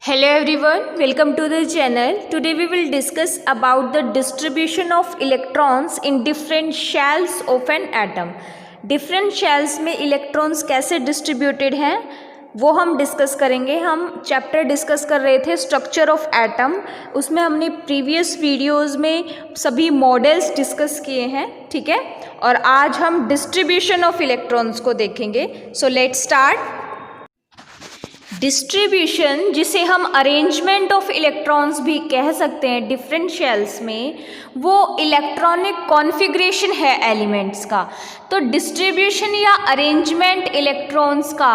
Hello everyone, welcome to the channel. Today we will discuss about the distribution of electrons in different shells of an atom. Different shells में electrons कैसे distributed हैं वो हम discuss करेंगे. हम chapter discuss कर रहे थे स्ट्रक्चर ऑफ एटम. उसमें हमने प्रीवियस वीडियोस में सभी मॉडल्स डिस्कस किए हैं, ठीक है. और आज हम डिस्ट्रीब्यूशन ऑफ इलेक्ट्रॉन्स को देखेंगे. So let's start. डिस्ट्रीब्यूशन, जिसे हम अरेंजमेंट ऑफ इलेक्ट्रॉन्स भी कह सकते हैं डिफरेंट शेल्स में, वो इलेक्ट्रॉनिक कॉन्फ़िगरेशन है एलिमेंट्स का. तो डिस्ट्रीब्यूशन या अरेंजमेंट इलेक्ट्रॉन्स का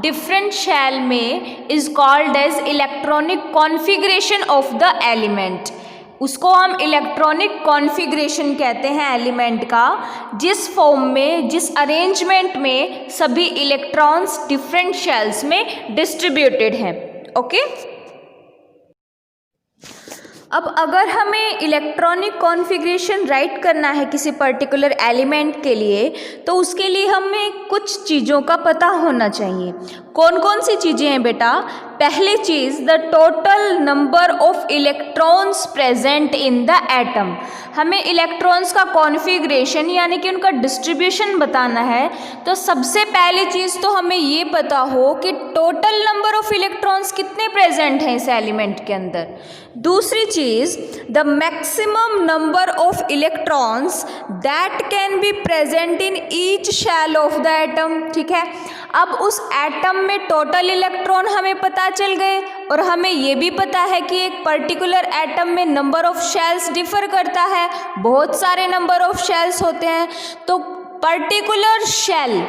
डिफरेंट शेल में is called as electronic configuration of the element. उसको हम इलेक्ट्रॉनिक कॉन्फ़िगरेशन कहते हैं एलिमेंट का, जिस फॉर्म में, जिस अरेंजमेंट में सभी इलेक्ट्रॉन्स डिफरेंट शेल्स में डिस्ट्रीब्यूटेड हैं. ओके. अब अगर हमें इलेक्ट्रॉनिक कॉन्फ़िगरेशन राइट करना है किसी पर्टिकुलर एलिमेंट के लिए, तो उसके लिए हमें कुछ चीज़ों का पता होना चाहिए. कौन कौन सी चीज़ें हैं बेटा? पहली चीज़, the total number of electrons present in the atom. हमें इलेक्ट्रॉन्स का कॉन्फ़िगरेशन यानी कि उनका डिस्ट्रीब्यूशन बताना है, तो सबसे पहली चीज़ तो हमें ये पता हो कि टोटल नंबर ऑफ इलेक्ट्रॉन्स कितने प्रेजेंट हैं इस एलिमेंट के अंदर. दूसरी चीज़, the maximum number of electrons that can be present in each shell of the atom. ठीक है. अब उस एटम में टोटल इलेक्ट्रॉन हमें पता चल गए, और हमें ये भी पता है कि एक पर्टिकुलर एटम में नंबर ऑफ शेल्स डिफर करता है, बहुत सारे नंबर ऑफ शेल्स होते हैं. तो पर्टिकुलर शेल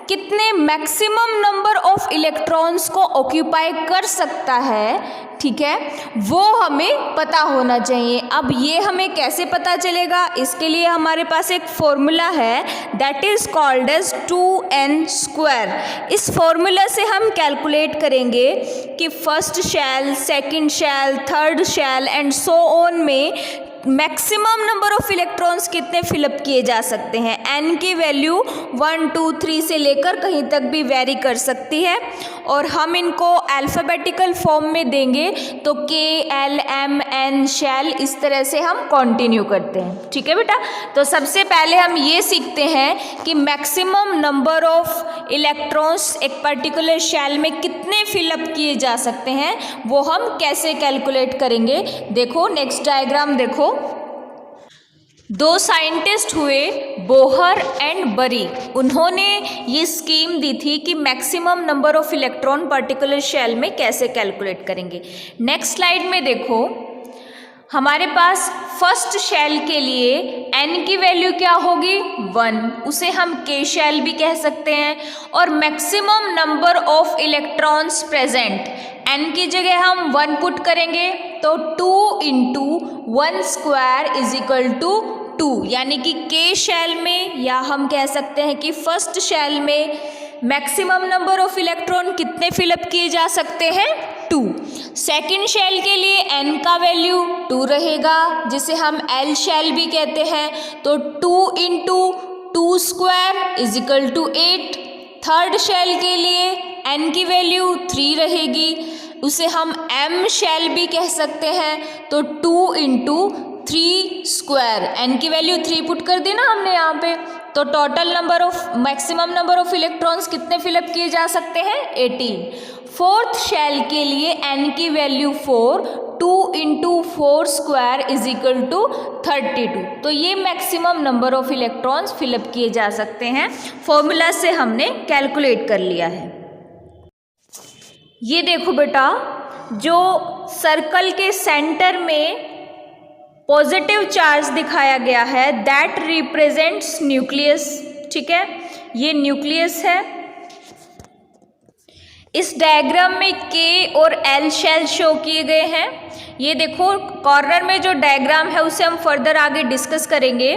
कितने मैक्सिमम नंबर ऑफ इलेक्ट्रॉन्स को ऑक्यूपाई कर सकता है, ठीक है, वो हमें पता होना चाहिए. अब ये हमें कैसे पता चलेगा? इसके लिए हमारे पास एक फॉर्मूला है, that is called as 2n². इस फॉर्मूला से हम कैलकुलेट करेंगे कि first shell, second shell, third shell and so on में मैक्सिमम नंबर ऑफ इलेक्ट्रॉन्स कितने फिलअप किए जा सकते हैं. n की वैल्यू 1, 2, 3 से लेकर कहीं तक भी वेरी कर सकती है, और हम इनको अल्फ़ाबेटिकल फॉर्म में देंगे तो k, l, m, n shell, इस तरह से हम कंटिन्यू करते हैं. ठीक है बेटा. तो सबसे पहले हम ये सीखते हैं कि मैक्सिमम नंबर ऑफ इलेक्ट्रॉन्स एक पर्टिकुलर शेल में कितने फिलअप किए जा सकते हैं, वो हम कैसे कैलकुलेट करेंगे. देखो नेक्स्ट डायग्राम देखो. दो साइंटिस्ट हुए, बोहर एंड बरी. उन्होंने ये स्कीम दी थी कि maximum number of electron particular shell में कैसे कैलकुलेट करेंगे. नेक्स्ट स्लाइड में देखो, हमारे पास फर्स्ट शेल के लिए n की वैल्यू क्या होगी? 1. उसे हम k शेल भी कह सकते हैं. और maximum number of electrons present, n की जगह हम 1 पुट करेंगे, तो 2 × 1² इज इक्वल टू 2. यानी कि k शेल में, या हम कह सकते हैं कि फर्स्ट शेल में मैक्सिमम नंबर ऑफ इलेक्ट्रॉन कितने फिलअप किए जा सकते हैं? 2. सेकेंड शेल के लिए n का वैल्यू 2 रहेगा, जिसे हम l शेल भी कहते हैं, तो 2 × 2² is equal to 8. Third shell के लिए n की वैल्यू 3 रहेगी, उसे हम m शेल भी कह सकते हैं, तो 2 × 3² n की वैल्यू 3 पुट कर दी ना हमने यहाँ पे, तो total number of, maximum number of electrons कितने फिलअप किए जा सकते हैं? 18. फोर्थ शेल के लिए n की वैल्यू 4, 2 × 4² इज इक्वल टू 32. तो ये maximum number of electrons fill up किए जा सकते हैं. फॉर्मूला से हमने कैलकुलेट कर लिया है. ये देखो बेटा, जो सर्कल के सेंटर में पॉजिटिव चार्ज दिखाया गया है, दैट रिप्रेजेंट्स न्यूक्लियस. ठीक है, ये न्यूक्लियस है. इस डायग्राम में k और l शेल शो किए गए हैं. ये देखो कॉर्नर में जो डायग्राम है उसे हम फर्दर आगे डिस्कस करेंगे.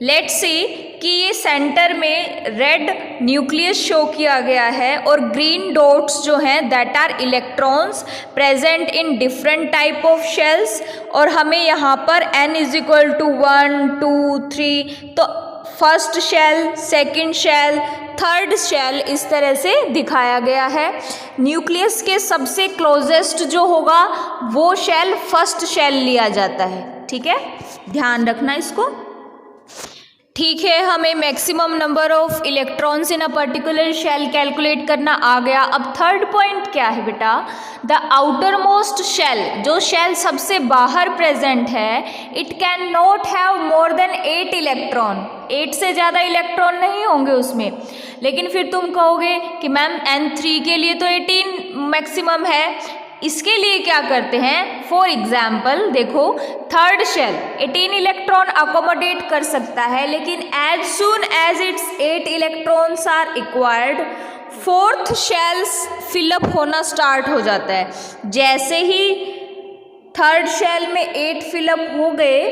लेट्स सी कि ये सेंटर में रेड न्यूक्लियस शो किया गया है, और ग्रीन डॉट्स जो हैं that are electrons present in different type of shells. और हमें यहाँ पर n इज इक्वल टू 1, 2, 3, तो first shell, second shell, third shell इस तरह से दिखाया गया है। न्यूक्लियस के सबसे क्लोजेस्ट जो होगा वो शेल फर्स्ट शेल लिया जाता है। ठीक है, ध्यान रखना इसको। ठीक है, हमें maximum number of electrons in a particular shell calculate करना आ गया। अब थर्ड पॉइंट क्या है बेटा, द आउटर मोस्ट शेल, जो शेल सबसे बाहर प्रेजेंट है, it can not have more than 8 electron. 8 से ज़्यादा इलेक्ट्रॉन नहीं होंगे उसमें। लेकिन फिर तुम कहोगे कि मैम N3 के लिए तो 18 मैक्सिमम है, इसके लिए क्या करते हैं? फॉर एग्जाम्पल देखो, थर्ड शेल 18 इलेक्ट्रॉन अकोमोडेट कर सकता है, लेकिन as soon as it's 8 electrons are required, fourth shells fill up होना स्टार्ट हो जाता है। जैसे ही थर्ड शेल में 8 फिलअप हो गए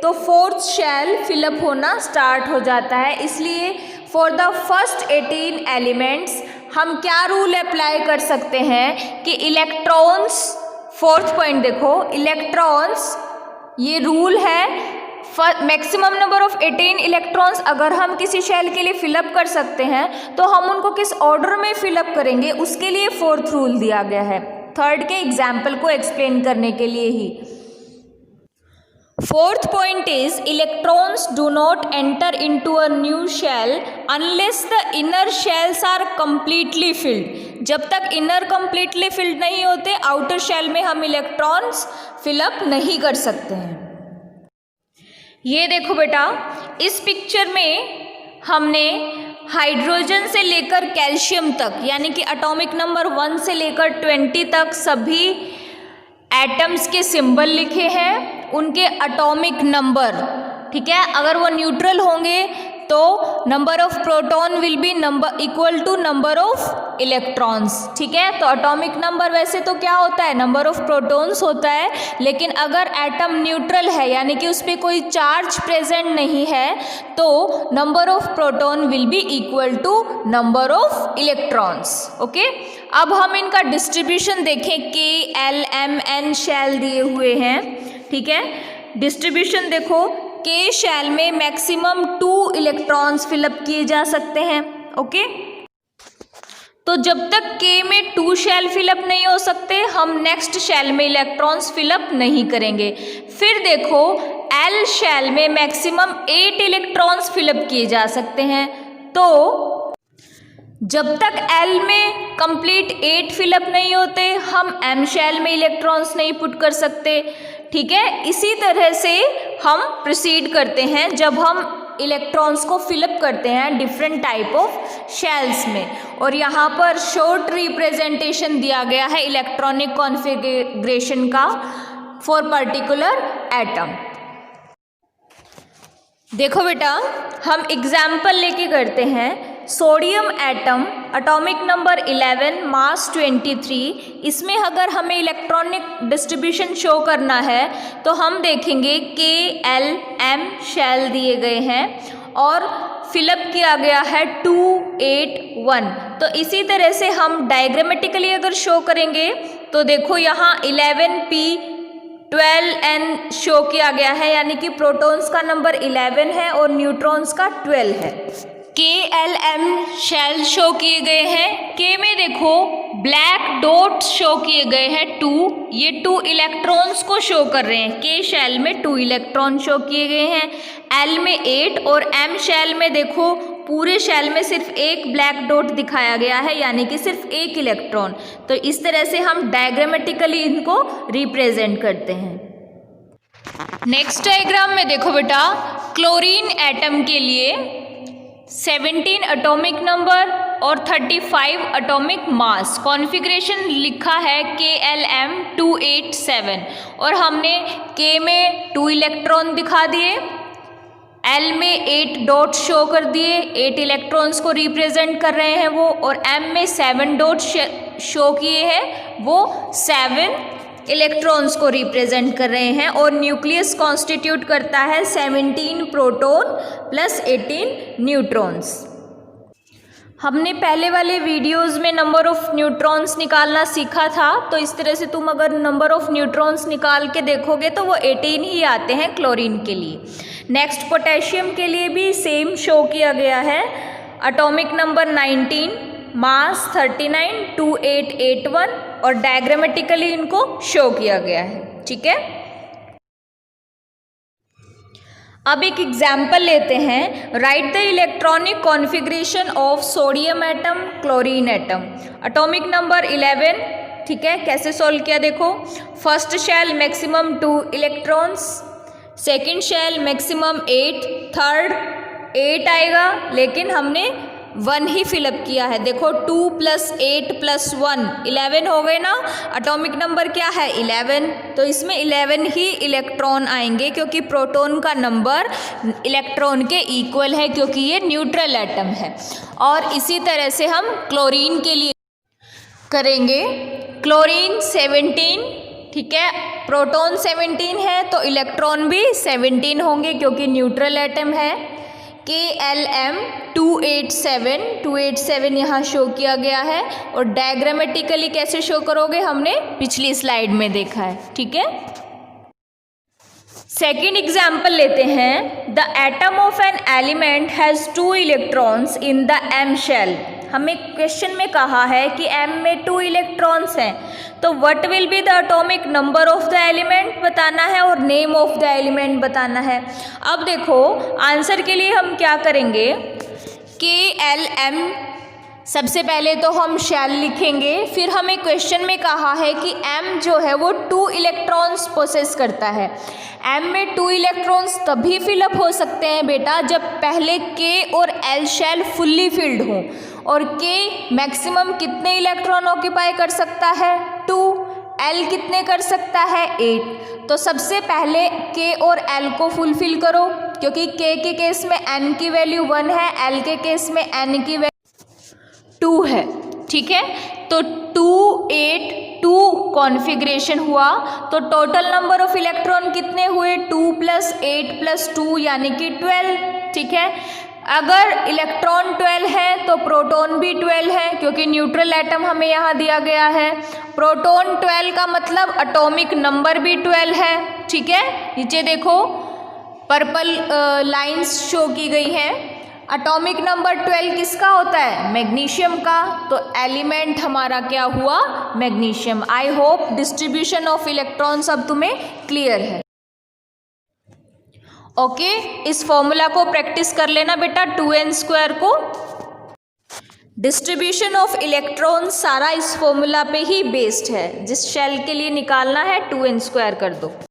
तो फोर्थ शेल फिलअप होना स्टार्ट हो जाता है। इसलिए फॉर द फर्स्ट 18 एलिमेंट्स हम क्या रूल अप्लाई कर सकते हैं कि इलेक्ट्रॉन्स, फोर्थ पॉइंट देखो, इलेक्ट्रॉन्स, ये रूल है, मैक्सिमम नंबर ऑफ 18 इलेक्ट्रॉन्स अगर हम किसी शेल के लिए फिलअप कर सकते हैं तो हम उनको किस ऑर्डर में फिलअप करेंगे, उसके लिए फोर्थ रूल दिया गया है, थर्ड के एग्जाम्पल को एक्सप्लेन करने के लिए ही। Fourth point is electrons do not enter into a new shell unless the inner shells are completely filled. जब तक inner completely filled नहीं होते, outer shell में हम electrons fill up नहीं कर सकते हैं। ये देखो बेटा, इस पिक्चर में हमने हाइड्रोजन से लेकर कैल्शियम तक, यानी कि एटॉमिक नंबर 1 से लेकर 20 तक सभी एटम्स के सिंबल लिखे हैं, उनके एटॉमिक नंबर। ठीक है, अगर वो न्यूट्रल होंगे तो number of proton will be equal to number of electrons. ठीक है, तो एटॉमिक नंबर वैसे तो क्या होता है, नंबर ऑफ प्रोटॉन्स होता है, लेकिन अगर एटम न्यूट्रल है यानी कि उस पर कोई चार्ज प्रेजेंट नहीं है तो number of proton will be equal to number of electrons. Okay, अब हम इनका डिस्ट्रीब्यूशन देखें। KLMN शेल दिए हुए हैं। ठीक है, डिस्ट्रीब्यूशन देखो, K शेल में मैक्सिमम 2 इलेक्ट्रॉन्स फिलअप किए जा सकते हैं। ओके, तो जब तक K में 2 शेल फिलअप नहीं हो सकते, हम नेक्स्ट शेल में इलेक्ट्रॉन्स फिलअप नहीं करेंगे। फिर देखो, L शेल में मैक्सिमम 8 इलेक्ट्रॉन्स फिलअप किए जा सकते हैं। तो जब तक L में कंप्लीट 8 फिलअप नहीं होते, हम M शेल में इलेक्ट्रॉन्स नहीं पुट कर सकते। ठीक है, इसी तरह से हम प्रोसीड करते हैं जब हम इलेक्ट्रॉन्स को फिलअप करते हैं डिफरेंट टाइप ऑफ शेल्स में। और यहाँ पर शॉर्ट रिप्रेजेंटेशन दिया गया है इलेक्ट्रॉनिक कॉन्फ़िगरेशन का फॉर पर्टिकुलर एटम। देखो बेटा, हम एग्जाम्पल लेके करते हैं। सोडियम एटम, एटॉमिक नंबर 11, मास 23, इसमें अगर हमें इलेक्ट्रॉनिक डिस्ट्रीब्यूशन शो करना है तो हम देखेंगे KLM शेल दिए गए हैं और फिलअप किया गया है 281। तो इसी तरह से हम डायग्रामेटिकली अगर शो करेंगे तो देखो यहाँ 11P 12N शो किया गया है, यानी कि प्रोटॉन्स का नंबर 11 है और न्यूट्रॉन्स का 12 है। KLM शेल शो किए गए हैं। K में देखो ब्लैक डॉट शो किए गए हैं 2, ये 2 इलेक्ट्रॉन्स को शो कर रहे हैं। K शेल में 2 इलेक्ट्रॉन शो किए गए हैं, L में 8 और M शेल में देखो पूरे शेल में सिर्फ एक ब्लैक डॉट दिखाया गया है, यानी कि सिर्फ एक इलेक्ट्रॉन। तो इस तरह से हम डायग्रामेटिकली इनको रिप्रेजेंट करते हैं। नेक्स्ट डायग्राम में देखो बेटा, क्लोरीन एटम के लिए 17 एटॉमिक नंबर और 35 एटॉमिक मास, कॉन्फ़िगरेशन लिखा है KLM 287 और हमने K में 2 इलेक्ट्रॉन दिखा दिए, L में 8 डॉट शो कर दिए, 8 इलेक्ट्रॉन्स को रिप्रेजेंट कर रहे हैं वो, और M में 7 डॉट शो किए हैं, वो 7 इलेक्ट्रॉन्स को रिप्रेजेंट कर रहे हैं। और न्यूक्लियस कॉन्स्टिट्यूट करता है 17 प्रोटॉन प्लस 18 न्यूट्रॉन्स। हमने पहले वाले वीडियोस में नंबर ऑफ न्यूट्रॉन्स निकालना सीखा था, तो इस तरह से तुम अगर नंबर ऑफ न्यूट्रॉन्स निकाल के देखोगे तो वो 18 ही आते हैं क्लोरीन के लिए। नेक्स्ट पोटेशियम के लिए भी सेम शो किया गया है। एटॉमिक नंबर 19, मास 39, 2881 और डायग्रामेटिकली इनको शो किया गया है। ठीक है, अब एक एग्जाम्पल लेते हैं। Write the electronic configuration of sodium atom, chlorine atom. Atomic number 11, ठीक है, कैसे सॉल्व किया देखो। First shell maximum 2 electrons, second shell maximum 8, third 8 आएगा, लेकिन हमने 1 ही फिलअप किया है। देखो 2 + 8 + 1 11 हो गए ना। एटॉमिक नंबर क्या है 11, तो इसमें 11 ही इलेक्ट्रॉन आएंगे क्योंकि प्रोटॉन का नंबर इलेक्ट्रॉन के इक्वल है, क्योंकि ये न्यूट्रल एटम है। और इसी तरह से हम क्लोरीन के लिए करेंगे। क्लोरीन 17, ठीक है, प्रोटॉन 17 है तो इलेक्ट्रॉन भी 17 होंगे क्योंकि न्यूट्रल एटम है। KLM 287 यहाँ शो किया गया है। और डायग्रामेटिकली कैसे शो करोगे हमने पिछली स्लाइड में देखा है। ठीक है, सेकेंड एग्जाम्पल लेते हैं। The atom of an element has 2 electrons in the M shell. हमें क्वेश्चन में कहा है कि M में 2 इलेक्ट्रॉन्स हैं, तो what will be the atomic number of the element बताना है और नेम ऑफ द एलिमेंट बताना है। अब देखो आंसर के लिए हम क्या करेंगे, KLM सबसे पहले तो हम शेल लिखेंगे, फिर हमें क्वेश्चन में कहा है कि M जो है वो 2 इलेक्ट्रॉन्स पोसेस करता है। M में 2 इलेक्ट्रॉन्स तभी फिलअप हो सकते हैं बेटा जब पहले K और L शेल फुल्ली फिल्ड हों। और K मैक्सिमम कितने इलेक्ट्रॉन ऑक्यूपाई कर सकता है 2, L कितने कर सकता है 8। तो सबसे पहले K और L को फुलफिल करो, क्योंकि K के केस में N की वैल्यू 1 है, L के केस में N की वैल्यू 2 है। ठीक है, तो 2, 8, 2 कॉन्फ़िगरेशन हुआ, तो टोटल नंबर ऑफ इलेक्ट्रॉन कितने हुए 2 + 8 + 2 यानी कि 12। ठीक है, अगर इलेक्ट्रॉन 12 है तो प्रोटॉन भी 12 है, क्योंकि न्यूट्रल एटम हमें यहाँ दिया गया है। प्रोटॉन 12 का मतलब एटॉमिक नंबर भी 12 है। ठीक है, नीचे देखो पर्पल लाइंस शो की गई हैं। एटॉमिक नंबर 12 किसका होता है, मैग्नीशियम का, तो एलिमेंट हमारा क्या हुआ, magnesium. I hope distribution of electrons अब तुम्हें क्लियर है। ओके, इस फॉर्मूला को प्रैक्टिस कर लेना बेटा, 2n² को। डिस्ट्रीब्यूशन ऑफ इलेक्ट्रॉन्स सारा इस फॉर्मूला पे ही बेस्ड है। जिस शेल के लिए निकालना है 2n² कर दो।